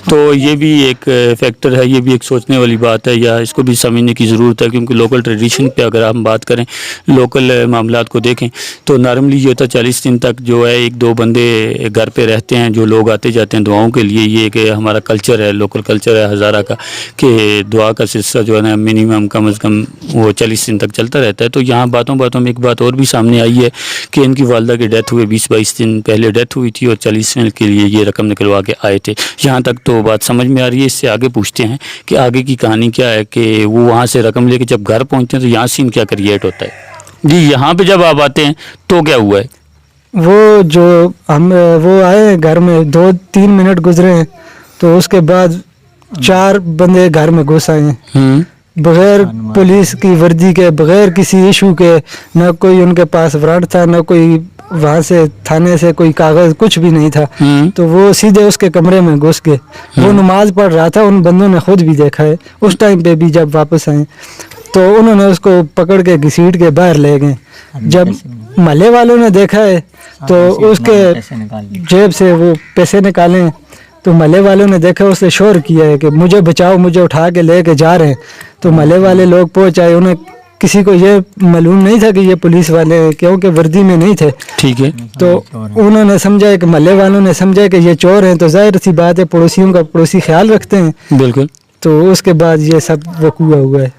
तो ये भी एक फैक्टर है, ये भी एक सोचने वाली बात है, या इसको भी समझने की ज़रूरत है। क्योंकि लोकल ट्रेडिशन पे अगर हम बात करें, लोकल मामलात को देखें, तो नॉर्मली ये होता है 40 दिन तक जो है 1-2 बंदे घर पे रहते हैं, जो लोग आते जाते हैं दुआओं के लिए। ये कि हमारा कल्चर है, लोकल कल्चर है हज़ारा का, कि दुआ का सिलसिला जो है ना मिनिमम कम अज़ कम वो 40 दिन तक चलता रहता है। तो यहाँ बातों में एक बात और भी सामने आई है कि इनकी वालदा की डेथ हुए 20-22 दिन पहले डेथ हुई थी, और 40 दिन के लिए ये रकम निकलवा के आए थे। यहाँ तक तो बात समझ में आ रही है। इससे आगे पूछते हैं कि आगे की कहानी क्या है, कि वो वहाँ से रकम लेके जब घर पहुँचते हैं तो यहाँ सीन क्या क्रिएट होता है जी। यहाँ पे जब आप आते हैं तो क्या हुआ है? वो जो वो आए हैं घर में, 2-3 मिनट गुजरे हैं, तो उसके बाद 4 बंदे घर में घुस आए हैं, बगैर पुलिस की वर्दी के, बगैर किसी इशू के। न कोई उनके पास वारंट था, न कोई वहाँ से थाने से कोई कागज, कुछ भी नहीं था। तो वो सीधे उसके कमरे में घुस गए। वो नमाज पढ़ रहा था, उन बंदों ने खुद भी देखा है उस टाइम पे भी। जब वापस आए तो उन्होंने उसको पकड़ के घसीट के बाहर ले गए। जब महल्ले वालों ने देखा है तो उसके जेब से वो पैसे निकाले, तो महल्ले वालों ने देखा, उसने शोर किया है कि मुझे बचाओ, मुझे उठा के लेके जा रहे हैं। तो महल्ले वाले लोग पहुंच आए, उन्हें किसी को ये मालूम नहीं था कि ये पुलिस वाले हैं, क्योंकि वर्दी में नहीं थे। ठीक है। तो उन्होंने समझा कि महल्ले वालों ने समझा कि ये चोर हैं, तो जाहिर सी बात है पड़ोसियों का पड़ोसी ख्याल रखते हैं। बिल्कुल। तो उसके बाद ये सब वकूआ हुआ है।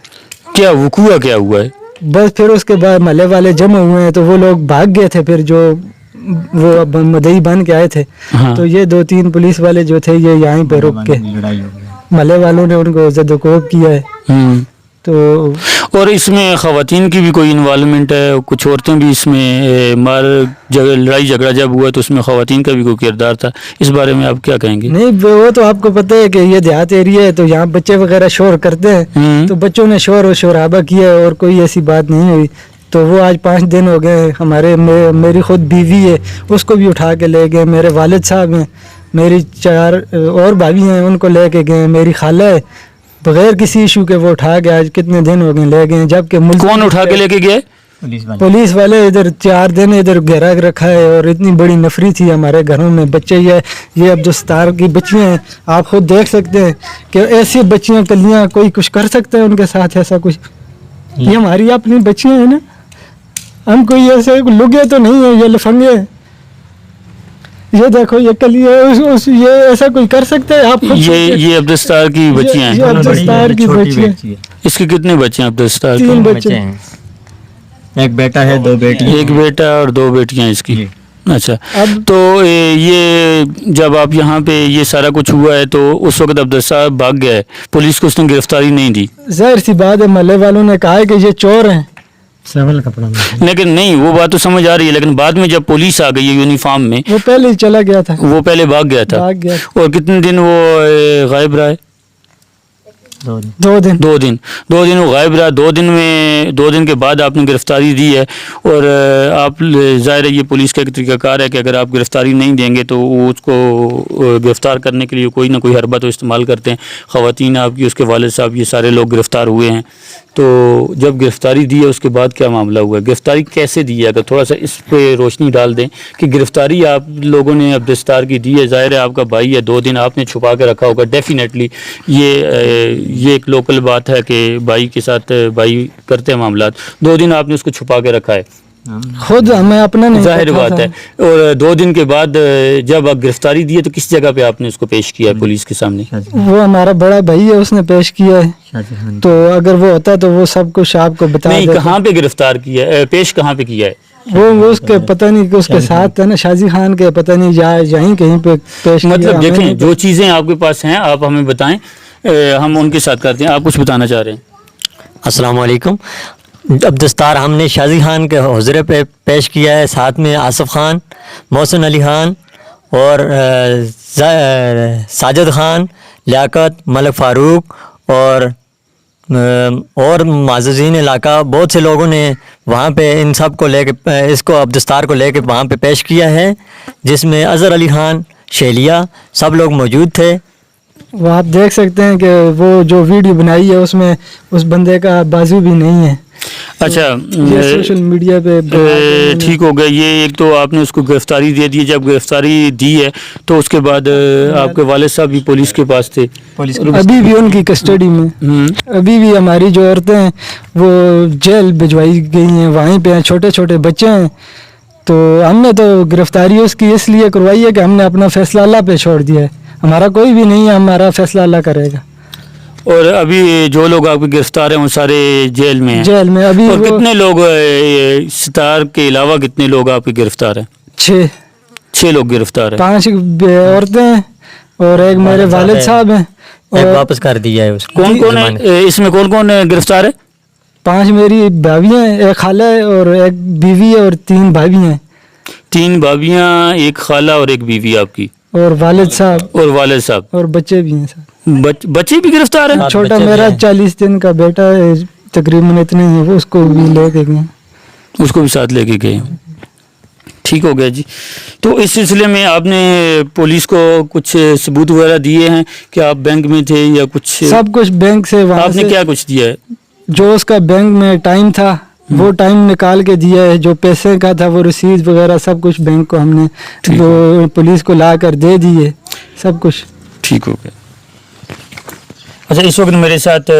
क्या वकूआ क्या हुआ है? बस फिर उसके बाद महल्ले वाले जमा हुए हैं, तो वो लोग भाग गए थे। फिर जो वो मदई बन के आए थे, हाँ। तो ये 2-3 पुलिस वाले जो थे ये यहीं पे रुक के महल्ले वालों ने उनको जदोकोब किया है। तो और इसमें ख़वातीन की भी कोई इन्वॉल्वमेंट है? कुछ औरतें भी इसमें लड़ाई झगड़ा जब हुआ तो उसमें ख़वातीन का भी कोई किरदार था? इस बारे में आप क्या कहेंगे? नहीं, वो तो आपको पता है कि ये देहात एरिया है, तो यहाँ बच्चे वगैरह शोर करते हैं, तो बच्चों ने शोर और शोराबा किया और कोई ऐसी बात नहीं हुई। तो वो आज 5 दिन हो गए हमारे मेरी खुद बीवी है, उसको भी उठा के ले गए। मेरे वालिद साहब हैं, मेरी 4 और भाभी हैं, उनको ले के गए। मेरी खाला है, बगैर किसी इशू के वो उठा के आज कितने दिन हो गए ले गए। जबकि कौन उठा के लेके गए? पुलिस वाले इधर 4 दिन इधर घेरा रखा है। और इतनी बड़ी नफरी थी हमारे घरों में। बच्चे ये अब्दुस्तार की बच्चियाँ हैं, आप खुद देख सकते हैं कि ऐसी बच्चियाँ कलियाँ कोई कुछ कर सकते हैं उनके साथ ऐसा कुछ? ये हमारी अपनी बच्चियाँ हैं ना, हम कोई ऐसे लुगे तो नहीं है, ये लफंगे। ये देखो ये कलिया ये ऐसा कोई कर सकता है? आप खुद ये अब्दुस्तार की बच्चियाँ हैं। ये अब्दुस्तार की बच्चियाँ। इसके कितने बच्चे हैं अब्दुस्तार के? 3 बच्चे। एक बेटा है, 2 बेटी। एक बेटा और 2 बेटियां इसकी। अच्छा। तो ये जब आप यहाँ पे ये सारा कुछ हुआ है तो उस वक्त अब्दुस्तार भाग गया है, पुलिस को उसने गिरफ्तारी नहीं दी? जाहिर सी बात है, महल्ले वालों ने कहा है कि ये चोर हैं। सेवल कपड़ा में। लेकिन नहीं, वो बात तो समझ आ रही है, लेकिन बाद में जब पुलिस आ गई है यूनिफॉर्म में, वो पहले ही चला गया था। वो पहले भाग गया था। और कितने दिन वो गायब रहा है? 2 दिन। 2 दिन वो गायब रहा। 2 दिन के बाद आपने गिरफ्तारी दी है। और आप ज़ाहिर है ये पुलिस का एक तरीकाकार है कि अगर आप गिरफ्तारी नहीं देंगे तो वो उसको गिरफ्तार करने के लिए कोई ना कोई हरबा तो इस्तेमाल करते हैं। ख़वातीन आपकी, उसके वालिद साहब, ये सारे लोग गिरफ़्तार हुए हैं। तो जब गिरफ्तारी दी है उसके बाद क्या मामला हुआ है? गिरफ्तारी कैसे दी है? अगर थोड़ा सा इस पे रोशनी डाल दें कि गिरफ्तारी आप लोगों ने अब्दुस्तार की दी है। ज़ाहिर है आपका भाई है, 2 दिन आपने छुपा के रखा होगा। डेफिनेटली ये एक लोकल बात है कि भाई के साथ भाई करते हैं मामलात। 2 दिन आपने उसको छुपा के रखा है, खुद हमें अपना नहीं, जाहिर बात है। और 2 दिन के बाद जब आप गिरफ्तारी दी है तो किस जगह पे आपने उसको पेश किया है पुलिस के सामने? वो हमारा बड़ा भाई है, उसने पेश किया है। तो अगर वो होता तो वो सब कुछ आपको बता नहीं, कहाँ पे गिरफ्तार किया है, पेश कहाँ पे किया है? वो उसके पता नहीं कि उसके साथ है ना शाजी खान के, पता नहीं यहीं कहीं पे पेश किया। मतलब देखें, जो चीज़ें आपके पास हैं आप हमें बताएं, हम उनके साथ करते हैं। आप कुछ बताना चाह रहे हैं? अस्सलाम वालेकुम। अब्दुस्तार हमने शाजी खान के हुज़रे पे पेश किया है, साथ में आसिफ खान, मोहसिन अली खान और साजिद खान, लियाकत, मलिक फ़ारूक और माज़ीन इलाका बहुत से लोगों ने वहाँ पे इन सब को लेके इसको अब्दुस्तार को लेके वहाँ पे पेश किया है, जिसमें अज़हर अली खान, शेलिया सब लोग मौजूद थे। वो आप देख सकते हैं कि वो जो वीडियो बनाई है उसमें उस बंदे का बाजू भी नहीं है। अच्छा, ये सोशल मीडिया पे ठीक हो गया। ये एक तो आपने उसको गिरफ्तारी दे दी। जब गिरफ्तारी दी है तो उसके बाद आपके वालिद साहब भी पुलिस के पास थे, अभी भी उनकी कस्टडी में। अभी भी हमारी जो औरतें हैं वो जेल भिजवाई गई हैं, वहीं पे हैं, छोटे छोटे बच्चे हैं। तो हमने तो गिरफ्तारी उसकी इसलिए करवाई है कि हमने अपना फैसला अल्लाह पे छोड़ दिया है। हमारा कोई भी नहीं है, हमारा फैसला अल्लाह करेगा। और अभी जो लोग आपके गिरफ्तार हैं वो सारे जेल में हैं? जेल में अभी। और कितने लोग, सितार के अलावा कितने लोग आपके गिरफ्तार हैं? 6 लोग गिरफ्तार हैं। 5 औरतें हैं और एक मेरे वालिद साहब हैं। और वापस कर दिया है उसको। कौन कौन है इसमें? कौन कौन गिरफ्तार है? 5 मेरी भाभियाँ हैं, एक खाला है और एक बीवी है और 3 भाभी हैं। 3 भाभियाँ, एक खाला और एक बीवी आपकी, और वालिद साहब और बच्चे भी हैं सर। बच्चे भी गिरफ्तार हैं? छोटा मेरा 40 दिन का बेटा है, तकरीबन इतने ही, वो उसको भी लेके गए, उसको भी साथ लेके गए। ठीक हो गया जी। तो इस सिलसिले में आपने पुलिस को कुछ सबूत वगैरह दिए हैं कि आप बैंक में थे या कुछ? सब कुछ बैंक से। वहाँ आपने क्या कुछ दिया है? जो उसका बैंक में टाइम था वो टाइम निकाल के दिया है, जो पैसे का था वो रसीद वगैरह सब कुछ बैंक को हमने वो पुलिस को ला कर दे दिए, सब कुछ ठीक हो गया। अच्छा, इस वक्त मेरे साथ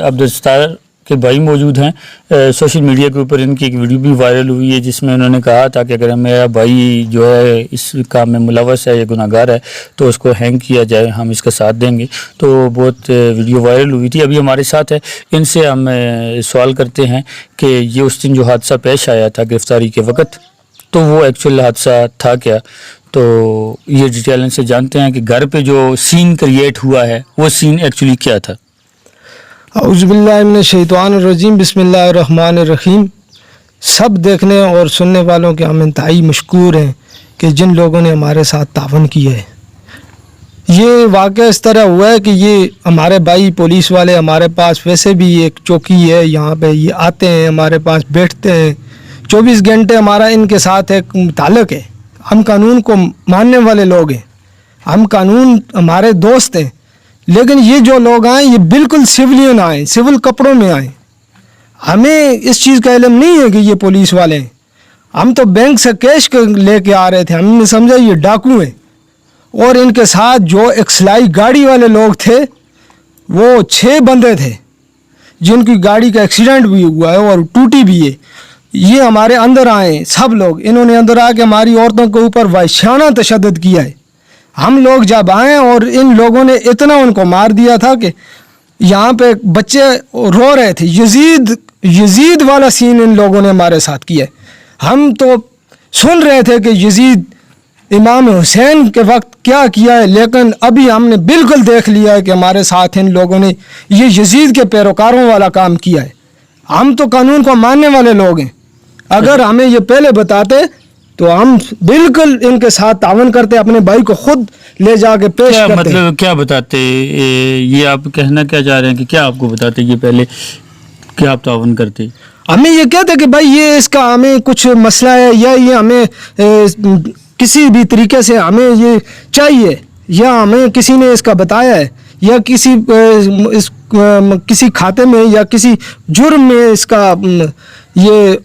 अब्दुस्तार के भाई मौजूद हैं। सोशल मीडिया के ऊपर इनकी एक वीडियो भी वायरल हुई है जिसमें उन्होंने कहा था कि अगर मेरा भाई जो है इस काम में मुलव्वस है या गुनाहगार है तो उसको हैंग किया जाए, हम इसका साथ देंगे। तो बहुत वीडियो वायरल हुई थी। अभी हमारे साथ है, इनसे हम सवाल करते हैं कि ये उस दिन जो हादसा पेश आया था गिरफ्तारी के वक्त, तो वो एक्चुअल हादसा था क्या, तो ये डिटेल इनसे जानते हैं कि घर पे जो सीन क्रिएट हुआ है वो सीन एक्चुअली क्या था। औज़ुबिल्लाहिमिनश्शैतानिर्रजीम, बिस्मिल्लाहिर्रहमानिर्रहीम। सब देखने और सुनने वालों के हम इंतहाई मशकूर हैं कि जिन लोगों ने हमारे साथ तावन किया है। ये वाक़या इस तरह हुआ है कि ये हमारे भाई पुलिस वाले हमारे पास वैसे भी एक चौकी है यहाँ पे, ये आते हैं हमारे पास बैठते हैं, 24 घंटे हमारा इनके साथ एक ताल्लुक़ है। हम कानून को मानने वाले लोग हैं, हम कानून हमारे दोस्त हैं। लेकिन ये जो लोग आए ये बिल्कुल सिविलियन आए, सिविल कपड़ों में आए। हमें इस चीज़ का इल्म नहीं है कि ये पुलिस वाले हैं। हम तो बैंक से कैश लेके आ रहे थे, हमने समझा ये डाकू हैं। और इनके साथ जो एक सिलाई गाड़ी वाले लोग थे वो 6 बंदे थे जिनकी गाड़ी का एक्सीडेंट भी हुआ है और टूटी भी है। ये हमारे अंदर आए सब लोग, इन्होंने अंदर आके हमारी औरतों के ऊपर वहशाना तशद्दुद किया है। हम लोग जब आए और इन लोगों ने इतना उनको मार दिया था कि यहाँ पे बच्चे रो रहे थे। यजीद वाला सीन इन लोगों ने हमारे साथ किया है। हम तो सुन रहे थे कि यजीद इमाम हुसैन के वक्त क्या किया है, लेकिन अभी हमने बिल्कुल देख लिया है कि हमारे साथ इन लोगों ने ये यजीद के पैरोकारों वाला काम किया है। हम तो कानून को मानने वाले लोग हैं। अगर हमें ये पहले बताते तो हम बिल्कुल इनके साथ तावन करते, अपने भाई को खुद ले जाके पेश क्या करते। मतलब क्या बताते, ये आप कहना क्या चाह रहे हैं कि क्या आपको बताते ये पहले, क्या आप तावन करते? हमें ये कहते कि भाई ये इसका हमें कुछ मसला है या ये हमें किसी भी तरीके से हमें ये चाहिए, या हमें किसी ने इसका बताया है, या किसी खाते में या किसी जुर्म में इसका ये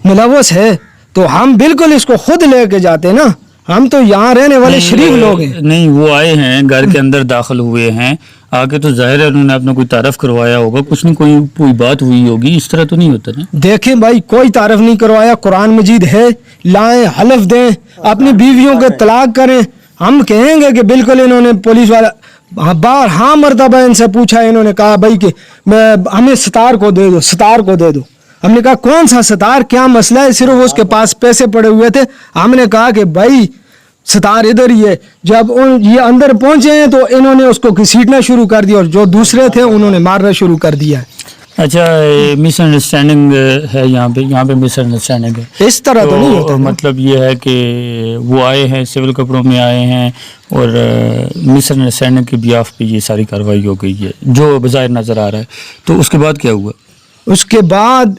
मुलव्वस है, तो हम बिल्कुल इसको खुद लेके जाते हैं ना। हम तो यहाँ रहने वाले शरीफ लोग हैं। नहीं, वो आए हैं, घर के अंदर दाखिल हुए हैं, आके तो जाहिर है उन्होंने अपना कोई तारफ करवाया होगा, कुछ नहीं कोई बात हुई होगी, इस तरह तो नहीं होता ना। देखें भाई, कोई तारफ नहीं करवाया, कुरान मजीद है, लाएं, हलफ दें, अपनी बीवियों के तलाक करें। हम कहेंगे कि बिल्कुल इन्होंने पुलिस वाला बार हाँ मरतबा इनसे पूछा, इन्होंने कहा भाई कि हमें सतार को दे दो, सतार को दे दो। हमने कहा कौन सा सतार, क्या मसला है? सिर्फ उसके पास पैसे पड़े हुए थे। हमने कहा कि भाई सतार इधर ही है। जब ये अंदर पहुंचे हैं तो इन्होंने उसको घसीटना शुरू कर दिया और जो दूसरे थे उन्होंने मारना शुरू कर दिया। अच्छा, मिसअंडरस्टैंडिंग है यहाँ पे मिसअंडरस्टैंडिंग है, इस तरह तो नहीं होता। मतलब ये है कि वो आए हैं, सिविल कपड़ों में आए हैं और मिसअंडरस्टैंडिंग की बियाफ पे ये सारी कार्रवाई हो गई है जो बज़ाहिर नज़र आ रहा है। तो उसके बाद क्या हुआ? उसके बाद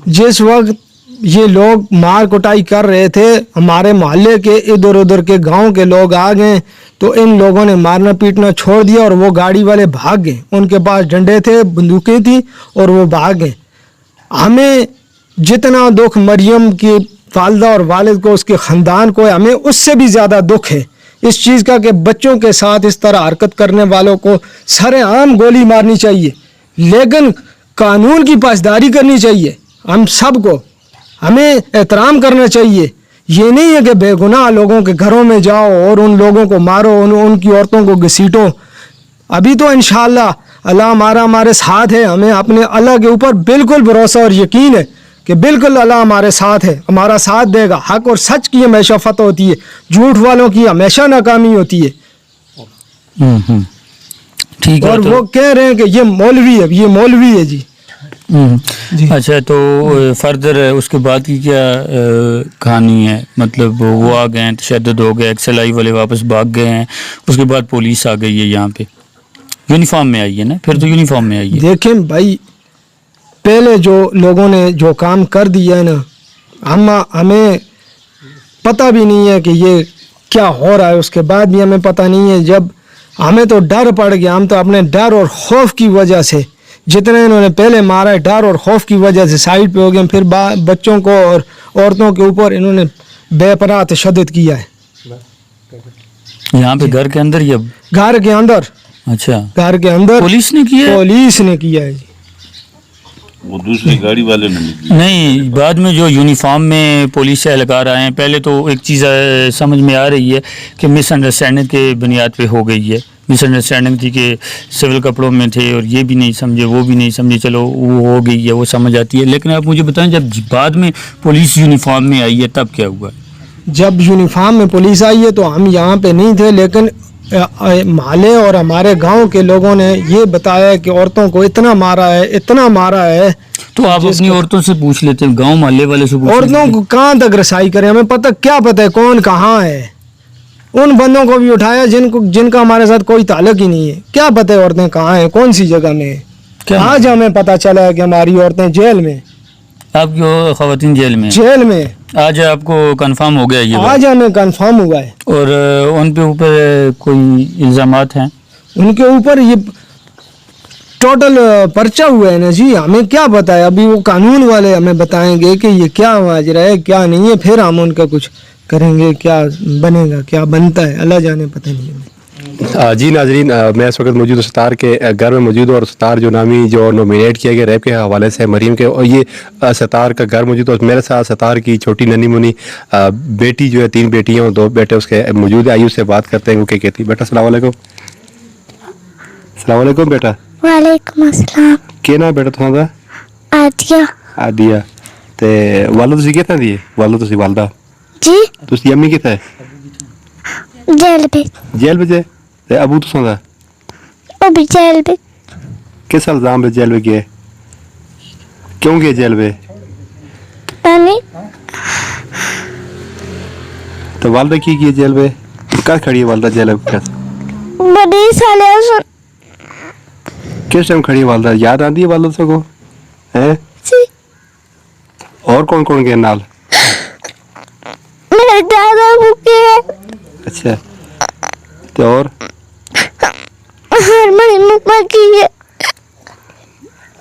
जिस वक्त ये लोग मार कुटाई कर रहे थे, हमारे मोहल्ले के इधर उधर के गांव के लोग आ गए तो इन लोगों ने मारना पीटना छोड़ दिया और वो गाड़ी वाले भाग गए। उनके पास डंडे थे, बंदूकें थी और वो भाग गए। हमें जितना दुख मरियम की वालदा और वालिद को, उसके ख़ानदान को, हमें उससे भी ज़्यादा दुख है इस चीज़ का कि बच्चों के साथ इस तरह हरकत करने वालों को सरेआम गोली मारनी चाहिए, लेकिन कानून की पासदारी करनी चाहिए। हम सबको हमें एहतराम करना चाहिए। ये नहीं है कि बेगुनाह लोगों के घरों में जाओ और उन लोगों को मारो, उनकी औरतों को घसीटो। अभी तो इंशाअल्लाह अल्लाह हमारे साथ है। हमें अपने अल्लाह के ऊपर बिल्कुल भरोसा और यकीन है कि बिल्कुल अल्लाह हमारे साथ है, हमारा साथ देगा। हक और सच की हमेशा फतह होती है, झूठ वालों की हमेशा नाकामी होती है। ठीक है। और वो कह रहे हैं कि ये मौलवी है, ये मौलवी है जी। अच्छा, तो फर्दर उसके बाद की क्या कहानी है? मतलब वो आ गए हैं, तशद्दुद हो गया, एक्सएलआई वाले वापस भाग गए हैं, उसके बाद पुलिस आ गई है यहाँ पे, यूनिफॉर्म में आई है ना? फिर तो यूनिफॉर्म में आई है। देखें भाई, पहले जो लोगों ने जो काम कर दिया है ना, हमें पता भी नहीं है कि ये क्या हो रहा है। उसके बाद भी हमें पता नहीं है। जब हमें तो डर पड़ गया, हम तो अपने डर और खौफ की वजह से, जितने इन्होंने पहले मारा है, डर और खौफ की वजह से साइड पे हो गए। फिर बच्चों को और औरतों के ऊपर इन्होंने बेपनाह तशद्दुद किया है। यहाँ पे घर के अंदर, या घर के अंदर? अच्छा, घर के अंदर पुलिस ने किया? पुलिस ने किया है जी। वो दूसरी गाड़ी वाले ने निकली। नहीं, बाद में जो यूनिफॉर्म में पुलिस से एहलकार आए हैं, पहले तो एक चीज़ समझ में आ रही है कि मिसअंडरस्टैंडिंग के बुनियाद पे हो गई है। मिसअंडरस्टैंडिंग थी कि सिविल कपड़ों में थे और ये भी नहीं समझे, वो भी नहीं समझे, चलो वो हो गई है, वो समझ आती है। लेकिन आप मुझे बताएं, जब बाद में पुलिस यूनिफॉर्म में आई है तब क्या हुआ? जब यूनिफॉर्म में पुलिस आई है तो हम यहाँ पे नहीं थे, लेकिन माले और हमारे गांव के लोगों ने ये बताया कि औरतों को इतना मारा है। तो आप अपनी औरतों से पूछ लेते हैं, गांव मोहल्ले वाले से पूछ औरतों को कहाँ तक रसाई करें, हमें क्या पता है कौन कहाँ है। उन बंदों को भी उठाया जिनका हमारे साथ कोई ताल्लुक ही नहीं है। क्या पता है औरतें कहाँ हैं, कौन सी जगह में है। आज हमें पता चला है कि हमारी औरतें जेल में। आपकी खवातीन जेल में आज आपको कंफर्म हो गया ये आज हमें कंफर्म हुआ है। और उनके ऊपर कोई इल्जामात हैं? उनके ऊपर ये टोटल पर्चा हुआ है ना जी, हमें क्या पता है। अभी वो कानून वाले हमें बताएंगे कि ये क्या माजरा है क्या नहीं है, फिर हम उनका कुछ करेंगे, क्या बनेगा क्या बनता है अल्लाह जाने, पता नहीं है। जी नाजरीन, मैं इस वक्त मौजूद सतार के घर में मौजूद हूँ और सतार जो नामी जो नॉमिनेट किया गया रैप के हवाले से मरीम के, और ये सतार का घर मौजूद है। और मेरे साथ सतार की छोटी नन्ही मुनी बेटी जो है, 3 बेटियाँ और 2 बेटे उसके मौजूद है। आइए उससे बात करते हैं वो क्या कहती है। बेटा अस्सलाम वालेकुम। अस्सलाम वालेकुम बेटा। वालेकुम अस्सलाम। क्या नाम बेटा तुम्हारा? आदिया। आदिया। ते वालो तुसी कितना दिए? वालो तुसी वालदा जी तुसी अम्मी कितना है? जेल में जे। ते अबू तुसा दा? वो भी जेल में। किस इल्जाम पे जेल में गए? क्यों गए जेल में? पानी तो वालदा की गई जेल में? कहाँ खड़ी है वालदा जेल में? बड़ी साले सुन। किस टाइम खड़ी है वालदा? याद आती है वालदा को? हैं? जी। और कौन कौन गए नाल? मेरे दादा भूखे है। अच्छा, तो और मेरी मम्मा की है।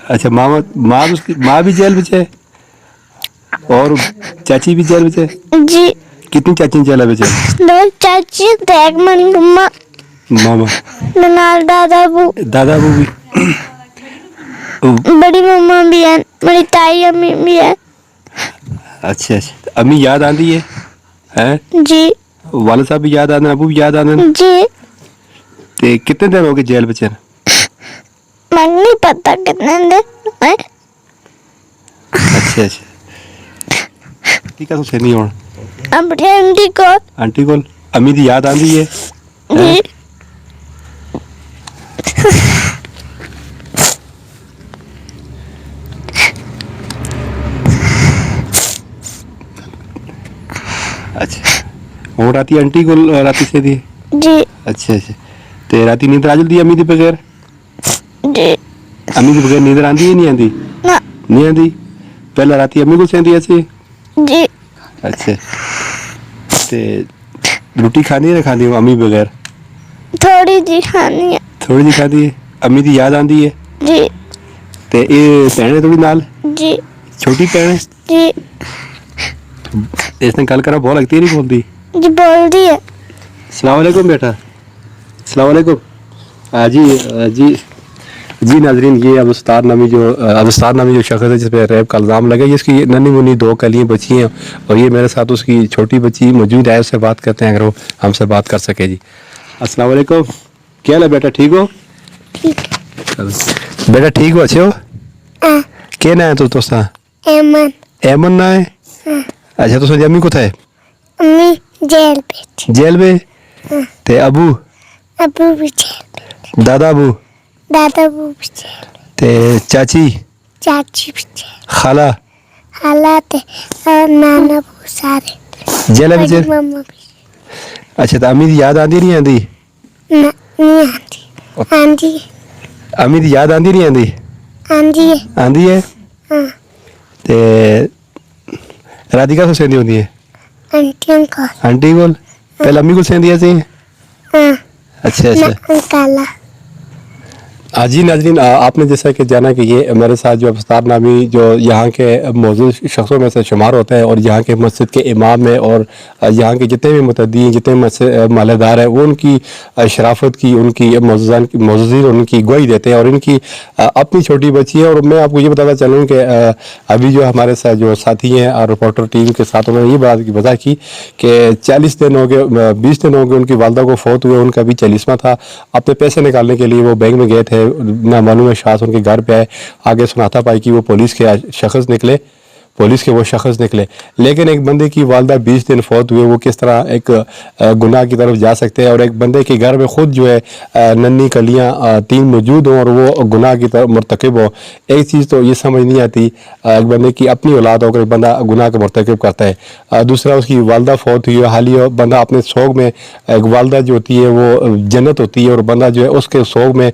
अच्छा, माँ भी जेल में है और चाची भी जेल में है? जी। कितनी चाची जेल में है? 2 चाची एक मेरी मम्मा नाल दादा बू भी बड़ी मम्मा भी है, मेरी ताई अम्मी भी है। अच्छा अच्छा, अम्मी याद आती है? हैं जी। वाले साहब भी याद आते, अबू भी याद आते जी। ते कितने दिन हो गए जेल में? मैं नहीं पता कितने दिन है। अच्छा अच्छा, ठीक है। तो सही नहीं होना अपनी आंटी को अम्मी की याद आती है? जी। अच्छा, और राती आंटी को राती से दी? जी। अच्छा अच्छा, ते राती नींद आ जल्दी अम्मी दी बगैर? जी। अम्मी दी बगैर नींद आंदी है नहीं आंदी? ना। नहीं आंदी। पहले राती अम्मी को सेंदी ऐसे? जी। अच्छा, ते रोटी खानी है ना खानी अम्मी बगैर? थोड़ी जी खानी है। थोड़ी जी खाती है। अम्मी दी याद आंदी है? जी। ते ये भैन है थोड़ी नाल? जी। छोटी भैन है? जी। इसने गल करा बहुत लगती है, नहीं बोलती? जी बोलती है। अस्सलाम वालेकुम बेटा। अस्सलाम वालेकुम। जी नाजरीन, ये अबस्तार नामी जो शख्स है जिस पे रैप का इल्ज़ाम लगा, ये इसकी नन्ही मुन्नी 2 कलियाँ बची हैं और ये मेरे साथ उसकी छोटी बच्ची मौजूद है। उससे बात करते हैं अगर वो हमसे बात कर सके। जी अस्सलाम वालेकुम। क्या हाल है बेटा, ठीक हो? बेटा ठीक हो? अच्छे हो? क्या ना है तो दोस्ता? एमन ना है? अच्छा, तो सोच अम्मी को है? अम्मी जेल में ते अबू भी जेल। दादा बू भी जेल। ते चाची भी जेल। खाला ते नाना बू सारे जेल में? मम्मा भी। अच्छा, तो अम्मी की याद आती नहीं आती? नहीं आती। आंधी। अम्मी की याद आती नहीं आती? आंधी है। हाँ। ते राधी का सेंदी होती है? आंटी को पहले अम्मी को सेंदी ऐसे? हाँ। अच्छा अच्छा। काला जी नाजरीन, आपने जैसा कि जाना कि ये मेरे साथ जो अफतार नामी जो यहाँ के मौजूद शख्सों में से शुमार होता है और यहाँ के मस्जिद के इमाम है और यहाँ के जितने भी मुतद्दीन जितने महल्लेदार हैं वो उनकी शराफत की उनकी मौजूदगी उनकी गवाही देते हैं और इनकी अपनी छोटी बच्ची है। और मैं आपको ये बताना चलूँ कि अभी जो हमारे साथ जो साथी हैं और रिपोर्टर टीम के साथ उन्होंने ये बात की वजह की कि 40 दिन हो गए 20 दिन हो गए उनकी वालदा को फौत हुए, उनका भी 40वां था। अपने पैसे निकालने के लिए वो बैंक में गए थे, ना मालूम है शायद उनके घर पे आए, आगे सुनाता पाई कि वो पुलिस के वो शख्स निकले। लेकिन एक बंदे की वालदा 20 दिन फौत हुए, वो किस तरह एक गुनाह की तरफ जा सकते हैं और एक बंदे के घर में खुद जो है नन्ही कलियां 3 मौजूद हों और वो गुनाह की तरफ मरतकब हो। एक चीज़ तो ये समझ नहीं आती, एक बंदे की अपनी औलाद होकर एक बंदा गुनाह का मरतकब करता है। दूसरा उसकी वालदा फौत हुई है, हालिया बंदा अपने शौक में, एक वालदा जो होती है वो जन्नत होती है और बंदा जो है उसके शौक में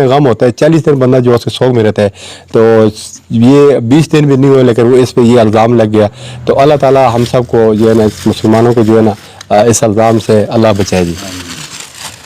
गम होता है। 40 दिन बंदा जो है उसके शौक में रहता है, तो ये 20 दिन भी नहीं हुए लेकिन वो इस पे ये इल्ज़ाम लग गया। तो अल्लाह ताला हम सब को जो है ना, मुसलमानों को जो है ना इस इल्ज़ाम से अल्लाह बचाए जी।